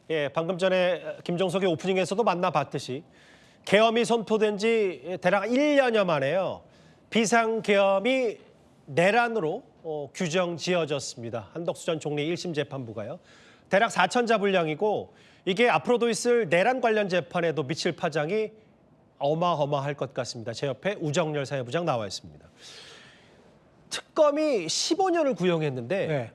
예, 방금 전에 김정석의 오프닝에서도 만나봤듯이 계엄이 선포된 지 대략 1년여 만에요. 비상계엄이 내란으로 규정 지어졌습니다. 한덕수 전 총리 1심 재판부가요. 대략 4천자 분량이고 이게 앞으로도 있을 내란 관련 재판에도 미칠 파장이 어마어마할 것 같습니다. 제 옆에 우정열 사회부장 나와 있습니다. 특검이 15년을 구형했는데 네.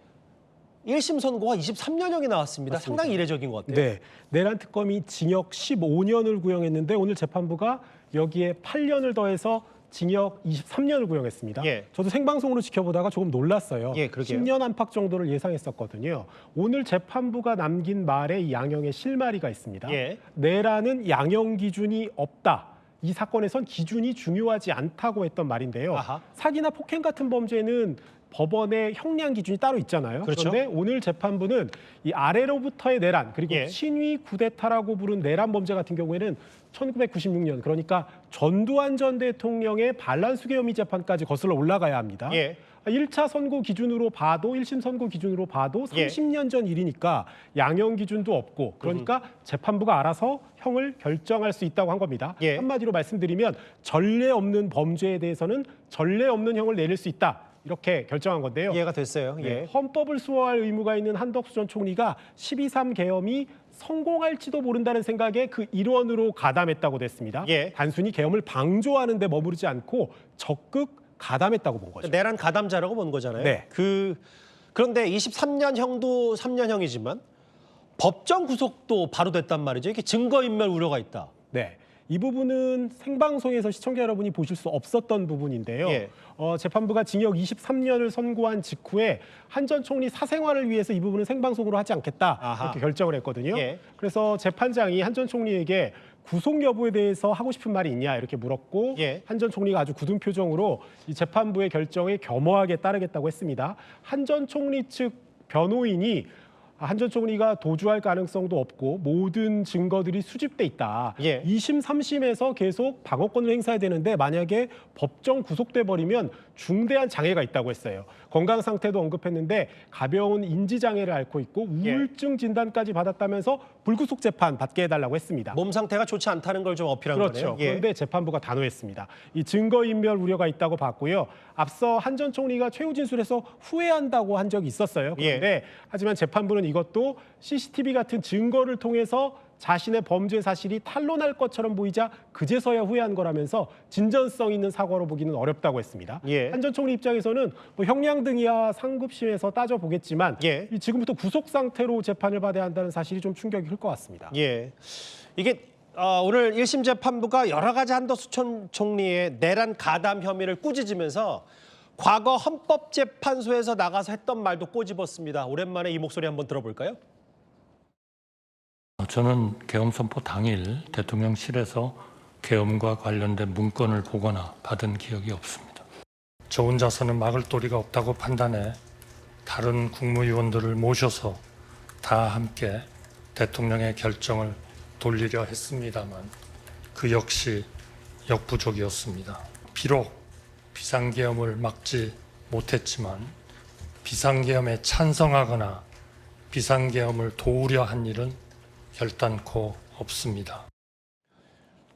1심 선고가 23년형이 나왔습니다. 맞습니다. 상당히 이례적인 것 같아요. 네, 내란 특검이 징역 15년을 구형했는데 오늘 재판부가 여기에 8년을 더해서 징역 23년을 구형했습니다. 예. 저도 생방송으로 지켜보다가 조금 놀랐어요. 예, 그러게요. 10년 안팎 정도를 예상했었거든요. 오늘 재판부가 남긴 말에 이 양형의 실마리가 있습니다. 예. 내란은 양형 기준이 없다. 이 사건에선 기준이 중요하지 않다고 했던 말인데요. 아하. 사기나 폭행 같은 범죄는 법원의 형량 기준이 따로 있잖아요. 그렇죠. 그런데 오늘 재판부는 이 아래로부터의 내란 그리고 예. 친위 쿠데타라고 부른 내란 범죄 같은 경우에는 1996년 그러니까 전두환 전 대통령의 반란수계 혐의 재판까지 거슬러 올라가야 합니다. 예. 1차 선고 기준으로 봐도 1심 선고 기준으로 봐도 30년 전 일이니까 양형 기준도 없고 그러니까 재판부가 알아서 형을 결정할 수 있다고 한 겁니다. 예. 한마디로 말씀드리면 전례 없는 범죄에 대해서는 전례 없는 형을 내릴 수 있다. 이렇게 결정한 건데요. 이해가 됐어요. 예. 네, 헌법을 수호할 의무가 있는 한덕수 전 총리가 12.3 계엄이 성공할지도 모른다는 생각에 그 일원으로 가담했다고 됐습니다. 예. 단순히 계엄을 방조하는 데 머무르지 않고 적극 가담했다고 본 거죠. 내란 가담자라고 본 거잖아요. 네. 그런데 23년형도 3년형이지만 법정 구속도 바로 됐단 말이죠. 이게 증거인멸 우려가 있다. 네. 이 부분은 생방송에서 시청자 여러분이 보실 수 없었던 부분인데요. 예. 재판부가 징역 23년을 선고한 직후에 한 전 총리 사생활을 위해서 이 부분은 생방송으로 하지 않겠다 아하. 이렇게 결정을 했거든요. 예. 그래서 재판장이 한 전 총리에게 구속 여부에 대해서 하고 싶은 말이 있냐 이렇게 물었고 예. 한 전 총리가 아주 굳은 표정으로 이 재판부의 결정에 겸허하게 따르겠다고 했습니다. 한 전 총리 측 변호인이 한 전 총리가 도주할 가능성도 없고 모든 증거들이 수집돼 있다. 예. 2심, 3심에서 계속 방어권을 행사해야 되는데 만약에 법정 구속돼 버리면 중대한 장애가 있다고 했어요. 건강 상태도 언급했는데 가벼운 인지 장애를 앓고 있고 우울증 진단까지 받았다면서 불구속 재판 받게 해달라고 했습니다. 몸 상태가 좋지 않다는 걸 좀 어필한 그렇죠. 거네요. 예. 그런데 재판부가 단호했습니다. 이 증거인멸 우려가 있다고 봤고요. 앞서 한 전 총리가 최후 진술에서 후회한다고 한 적이 있었어요. 그런데 하지만 재판부는 이것도 CCTV 같은 증거를 통해서 자신의 범죄 사실이 탄로날 것처럼 보이자 그제서야 후회한 거라면서 진전성 있는 사과로 보기는 어렵다고 했습니다. 예. 한 전 총리 입장에서는 뭐 형량 등이야 상급심에서 따져보겠지만 예. 이 지금부터 구속 상태로 재판을 받아야 한다는 사실이 좀 충격이 클 것 같습니다. 예. 이게 오늘 1심 재판부가 여러 가지 한덕수 총리의 내란 가담 혐의를 꾸짖으면서 과거 헌법재판소에서 나가서 했던 말도 꼬집었습니다. 오랜만에 이 목소리 한번 들어볼까요? 저는 계엄 선포 당일 대통령실에서 계엄과 관련된 문건을 보거나 받은 기억이 없습니다. 저 혼자서는 막을 도리가 없다고 판단해 다른 국무위원들을 모셔서 다 함께 대통령의 결정을 돌리려 했습니다만 그 역시 역부족이었습니다. 비록 비상계엄을 막지 못했지만 비상계엄에 찬성하거나 비상계엄을 도우려 한 일은 결단코 없습니다.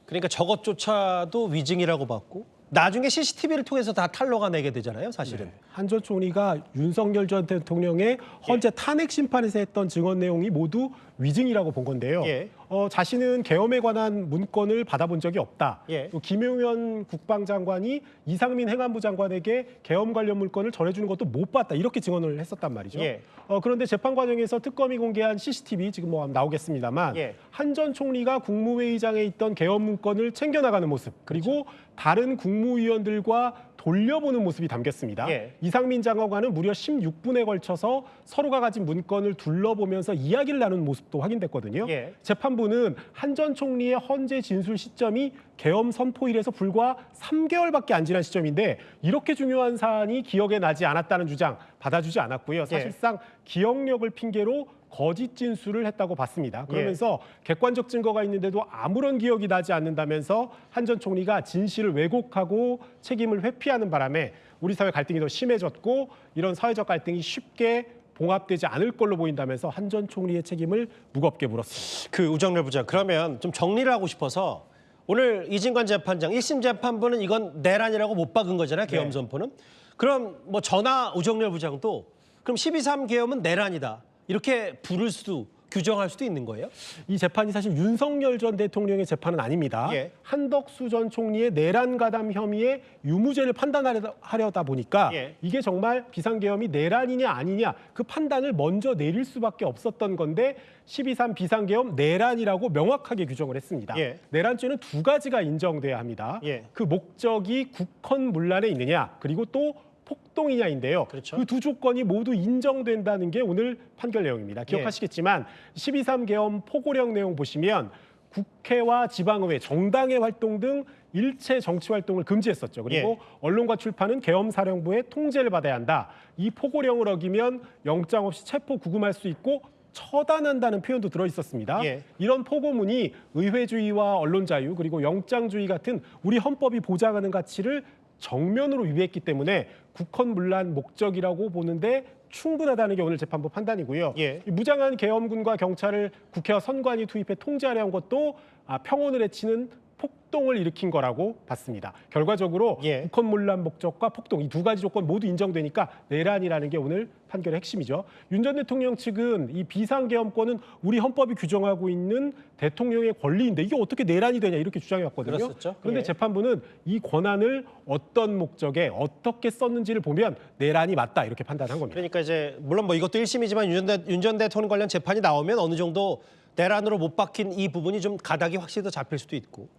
그러니까 저것조차도 위증이라고 봤고 나중에 CCTV를 통해서 다 탄로가 내게 되잖아요, 사실은. 한 전 총리가 윤석열 전 대통령의 헌재 탄핵 심판에서 했던 증언 내용이 모두 위증이라고 본 건데요. 예. 자신은 계엄에 관한 문건을 받아본 적이 없다. 예. 또 김용현 국방장관이 이상민 행안부 장관에게 계엄 관련 문건을 전해주는 것도 못 봤다. 이렇게 증언을 했었단 말이죠. 예. 그런데 재판 과정에서 특검이 공개한 CCTV 지금 뭐 나오겠습니다만 예. 한 전 총리가 국무회의장에 있던 계엄 문건을 챙겨나가는 모습 그리고 다른 국무위원들과 돌려보는 모습이 담겼습니다. 예. 이상민 장관과는 무려 16분에 걸쳐서 서로가 가진 문건을 둘러보면서 이야기를 나누는 모습도 확인됐거든요. 예. 재판부는 한 전 총리의 헌재 진술 시점이 계엄 선포일에서 불과 3개월밖에 안 지난 시점인데 이렇게 중요한 사안이 기억에 나지 않았다는 주장 받아주지 않았고요. 사실상 기억력을 핑계로 거짓 진술을 했다고 봤습니다. 그러면서 객관적 증거가 있는데도 아무런 기억이 나지 않는다면서 한 전 총리가 진실을 왜곡하고 책임을 회피하는 바람에 우리 사회 갈등이 더 심해졌고 이런 사회적 갈등이 쉽게 봉합되지 않을 걸로 보인다면서 한 전 총리의 책임을 무겁게 물었습니다. 그 우정렬 부장, 그러면 좀 정리를 하고 싶어서 오늘 이진관 재판장 1심 재판부는 이건 내란이라고 못 박은 거잖아요. 계엄 네. 선포는. 그럼 뭐 저나 우정렬 부장도 그럼 12.3 계엄은 내란이다. 이렇게 부를 수도 규정할 수도 있는 거예요? 이 재판이 사실 윤석열 전 대통령의 재판은 아닙니다. 예. 한덕수 전 총리의 내란 가담 혐의의 유무죄를 판단하려다 보니까 예. 이게 정말 비상계엄이 내란이냐 아니냐 그 판단을 먼저 내릴 수밖에 없었던 건데 12.3 비상계엄 내란이라고 명확하게 규정을 했습니다. 예. 내란죄는 두 가지가 인정돼야 합니다. 예. 그 목적이 국헌문란에 있느냐 그리고 또 폭동이냐인데요. 그렇죠. 그 두 조건이 모두 인정된다는 게 오늘 판결 내용입니다. 기억하시겠지만 12.3 계엄 포고령 내용 보시면 국회와 지방의회, 정당의 활동 등 일체 정치 활동을 금지했었죠. 그리고 예. 언론과 출판은 계엄사령부의 통제를 받아야 한다. 이 포고령을 어기면 영장 없이 체포 구금할 수 있고 처단한다는 표현도 들어있었습니다. 예. 이런 포고문이 의회주의와 언론 자유 그리고 영장주의 같은 우리 헌법이 보장하는 가치를 정면으로 위배했기 때문에 국헌문란 목적이라고 보는데 충분하다는 게 오늘 재판부 판단이고요. 예. 이 무장한 계엄군과 경찰을 국회와 선관위 투입해 통제하려 한 것도 평온을 해치는 폭동을 일으킨 거라고 봤습니다. 결과적으로 예. 국헌문란 목적과 폭동 이 두 가지 조건 모두 인정되니까 내란이라는 게 오늘 판결의 핵심이죠. 윤 전 대통령 측은 이 비상계엄권은 우리 헌법이 규정하고 있는 대통령의 권리인데 이게 어떻게 내란이 되냐 이렇게 주장해 왔거든요. 그랬었죠. 그런데 예. 재판부는 이 권한을 어떤 목적에 어떻게 썼는지를 보면 내란이 맞다 이렇게 판단한 겁니다. 그러니까 이제 물론 뭐 이것도 1심이지만 윤 전 대통령 관련 재판이 나오면 어느 정도 내란으로 못 박힌 이 부분이 좀 가닥이 확실히 더 잡힐 수도 있고.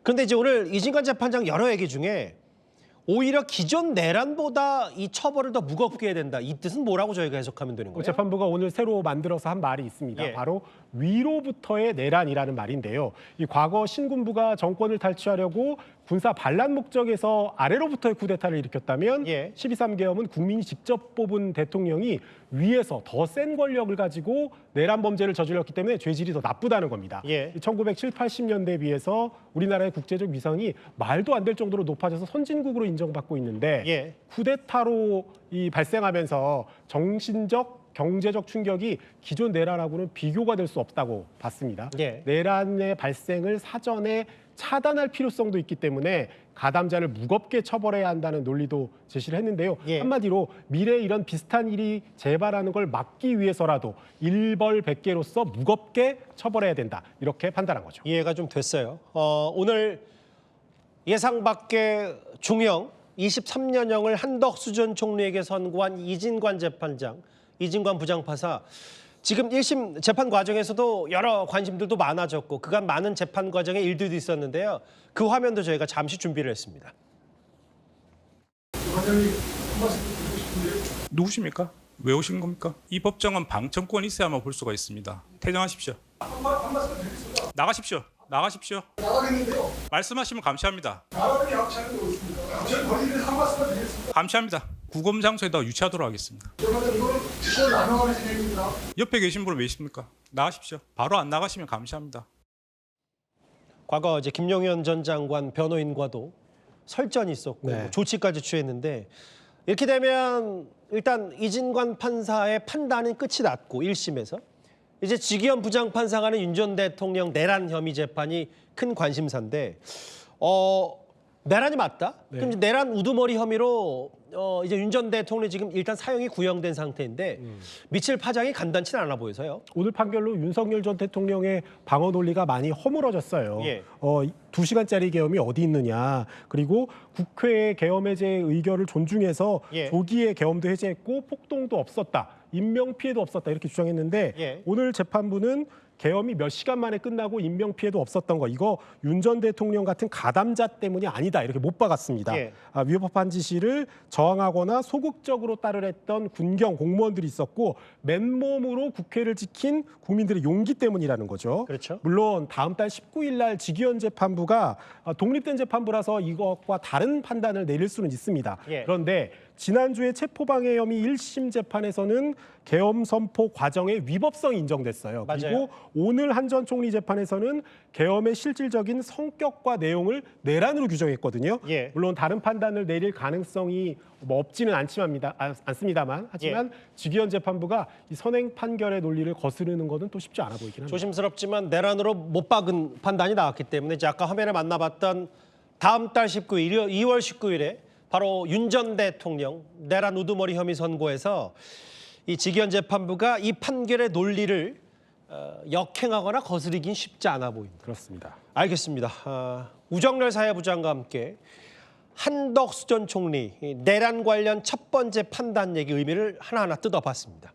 그런데 이제 오늘 이진관 재판장 여러 얘기 중에 오히려 기존 내란보다 이 처벌을 더 무겁게 해야 된다. 이 뜻은 뭐라고 저희가 해석하면 되는 거예요? 재판부가 오늘 새로 만들어서 한 말이 있습니다. 예. 바로 위로부터의 내란이라는 말인데요. 이 과거 신군부가 정권을 탈취하려고 군사 반란 목적에서 아래로부터의 쿠데타를 일으켰다면 예. 12.3 계엄은 국민이 직접 뽑은 대통령이 위에서 더 센 권력을 가지고 내란 범죄를 저질렀기 때문에 죄질이 더 나쁘다는 겁니다. 예. 1970, 80년대에 비해서 우리나라의 국제적 위상이 말도 안 될 정도로 높아져서 선진국으로 인정받고 있는데 예. 쿠데타로 발생하면서 정신적 경제적 충격이 기존 내란하고는 비교가 될 수 없다고 봤습니다. 예. 내란의 발생을 사전에 차단할 필요성도 있기 때문에 가담자를 무겁게 처벌해야 한다는 논리도 제시를 했는데요. 예. 한마디로 미래에 이런 비슷한 일이 재발하는 걸 막기 위해서라도 일벌백계로서 무겁게 처벌해야 된다. 이렇게 판단한 거죠. 이해가 좀 됐어요. 오늘 예상 밖의 중형 23년형을 한덕수 전 총리에게 선고한 이진관 재판장, 이진관 부장판사. 지금 1심 재판 과정에서도 여러 관심들도 많아졌고 그간 많은 재판 과정의 일들도 있었는데요. 그 화면도 저희가 잠시 준비를 했습니다. 누구십니까? 왜 오신 겁니까? 이 법정은 방청권이 있어야만 볼 수가 있습니다. 퇴장하십시오. 나가십시오. 나가십시오. 나가겠는데요. 말씀하시면 감시합니다. 나가는 양치하는 게 옳습니다. 양치는 권리를 한 말씀만 드리겠습니다. 감시합니다. 구금 장소에다 유치하도록 하겠습니다. 그러면 이거는 직권을 남용하는 진행입니다. 옆에 계신 분은 왜 있습니까? 나가십시오. 바로 안 나가시면 감시합니다. 과거 이제 김용현 전 장관 변호인과도 설전이 있었고 네. 뭐 조치까지 취했는데 이렇게 되면 일단 이진관 판사의 판단은 끝이 났고 1심에서 이제 지기현 부장판사가 하는 윤 전 대통령 내란 혐의 재판이 큰 관심사인데 내란이 맞다? 그럼 이제 내란 우두머리 혐의로 이제 윤 전 대통령이 지금 일단 사형이 구형된 상태인데 미칠 파장이 간단치는 않아 보여서요. 오늘 판결로 윤석열 전 대통령의 방어 논리가 많이 허물어졌어요. 예. 2시간짜리 계엄이 어디 있느냐. 그리고 국회의 계엄 해제 의결을 존중해서 예. 조기에 계엄도 해제했고 폭동도 없었다. 인명피해도 없었다. 이렇게 주장했는데 예. 오늘 재판부는 계엄이 몇 시간 만에 끝나고 인명피해도 없었던 거 이거 윤 전 대통령 같은 가담자 때문이 아니다 이렇게 못 박았습니다. 예. 위법한 지시를 저항하거나 소극적으로 따르랬던 군경 공무원들이 있었고 맨몸으로 국회를 지킨 국민들의 용기 때문이라는 거죠. 그렇죠. 물론 다음 달 19일 날 지기현 재판부가 독립된 재판부라서 이것과 다른 판단을 내릴 수는 있습니다. 예. 그런데 지난주에 체포방해 혐의 1심 재판에서는 계엄 선포 과정의 위법성이 인정됐어요. 맞아요. 그리고 오늘 한 전 총리 재판에서는 계엄의 실질적인 성격과 내용을 내란으로 규정했거든요. 예. 물론 다른 판단을 내릴 가능성이 없지는 않습니다만 하지만 지기현 재판부가 이 선행 판결의 논리를 거스르는 것은 또 쉽지 않아 보이긴 합니다. 조심스럽지만 내란으로 못 박은 판단이 나왔기 때문에 이제 아까 화면에 만나봤던 다음 달 19일, 2월 19일에 바로 윤 전 대통령 내란 우두머리 혐의 선고에서 이 지기현 재판부가 이 판결의 논리를 역행하거나 거스르긴 쉽지 않아 보입니다. 그렇습니다. 알겠습니다. 우정렬 사회부장과 함께 한덕수 전 총리 내란 관련 첫 번째 판단 얘기 의미를 하나하나 뜯어봤습니다.